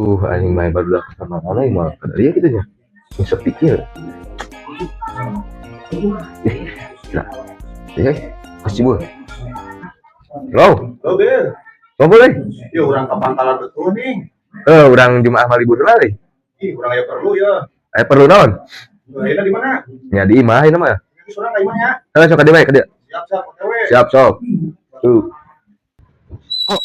Anjing main baru dah sama mana yang mah dia gitu ya. Bisa pikir. Nah, ya, pasti bu. Halo, Oh, Bil. mau boleh? Ya, orang ke Pangkalan betul nih. Orang Jumat mal libur lah deh. Orang aya perlu ya. Perlu naon? Ini di mana? Ya di imah ini mah. Ini surang ka imah ya. Sok ka dia. Siap, OTW. Siap, sok. Tuh. Oh,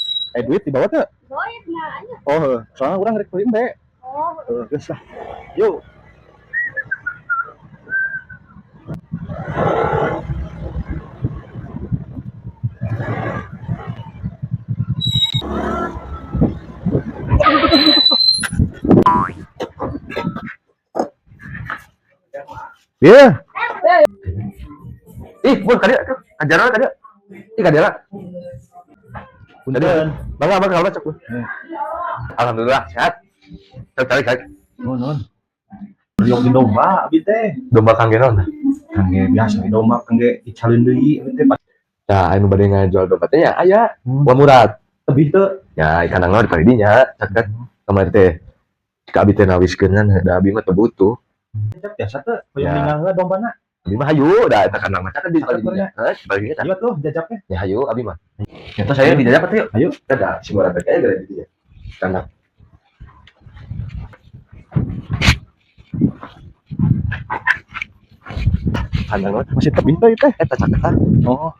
duit dibawa tuh? Bawa ya tinggal aja. Oh, soalnya orang rek beli teh. Oh, Geus lah. Yuk. Iya. Ih, bun kada ajaran kada. Ih kada lah. Punten. Bangga kalau cek. Alhamdulillah sehat. Cek. Non. Yang di domba abi teh. Domba kanggeron. Kangge biasa domba kangge dicalin deui abi teh. Nah, anu bade ngajual domba teh nya aya. Wah murad. Tebih teh. Ya ikan angor di dinya. Cek kamari teh. Ka abi teh nawiskeun da abi mah teu butuh. Biasa teh hoyong Ya. ninggalna dombana. Abi mah hayu da eta kana mah kan di dinya. Bagi kita. Ayo tuh jajaknya. Ya hayu abi mah. Eta saya di jajak teh yuk. Ayo. Ada si murad teh gara di dinya. Kana. Kanang Masih tebih teh teh. eta caketa. Oh,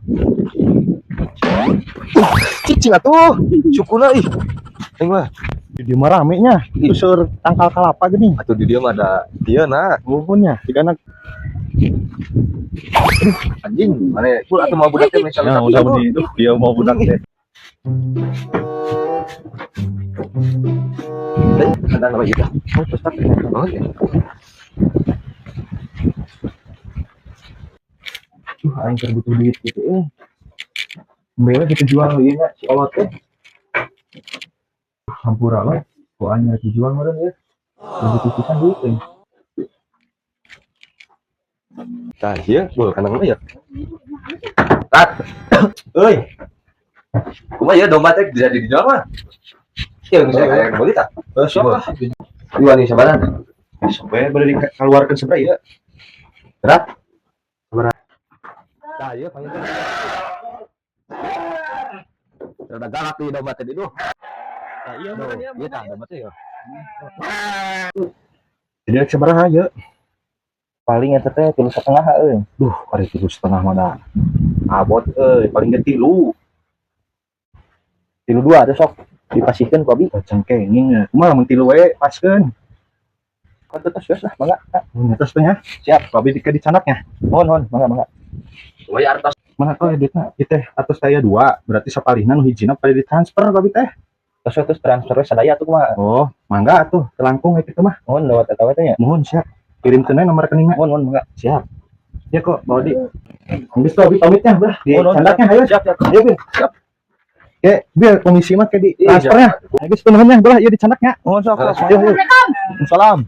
Cicing atuh. Syukurna ih. Teng mah. di mah ramenya. Itu sur tangkal kelapa gini. Atuh di dia mah ada dia nah. Bukunnya, tigana. Anjing, mana pul atuh mau budak teh misalnya. Ya udah beli itu dia mau budak teh. Ada apa gitu? Oh, terus tak. Oh, ya. Aing keur butuh duit gitu Bela kita jual ieu nya si olot teh. Hampura we. Ku aing rek dijual meureun ya. Butuh pisan duit teh. Tah, ieu bul kanang mah ya. Tat. Euy. Kumaha ya domba teh jadi dijual mah? Ya bisa kayak beli tak? Sok lah. Dua nih sabaran. Sampai bari dikeluarkeun seberapa ya? Berat. Berat. Tah, ieu panggil. Udah galak di domba teh itu. Nah, iya Iya tah domba teh ya. Jadi rek sabaraha ya? Paling eta teh 3,5 euy. Duh, ari 3,5 mah dah. Abot paling ge 3. 32 teh sok dipasihkeun ku abi. Kacang kenging ya. Kumaha mun 3 we paskeun. Kan teh geus lah, mangga. Mun atas teh nya. Siap. Abi dika dicanaknya. Mohon, mangga. Coba ya artos. Mana tuh duitna? Ieu teh atos saya 2, berarti sapalihna nu hijina pada ditransfer ka abi teh. Terus transfer sadaya tuh kumaha? Oh, mangga atuh, telangkung kitu mah. Mohon lewat eta we teh nya. Mohon siap. Kirimkeun we nomor rekeningna. Mohon mangga. Siap. Ya kok, bawa di. Geus tuh abi pamitnya, Blah. Di Mohon, candaknya ayo. Siap. Ayo, Bil. Siap. Oke, Bil, komisi mah kayak di Iya, transfernya. Geus penuhnya, Blah, ieu di candaknya. Mohon sok. Yuk. Salam.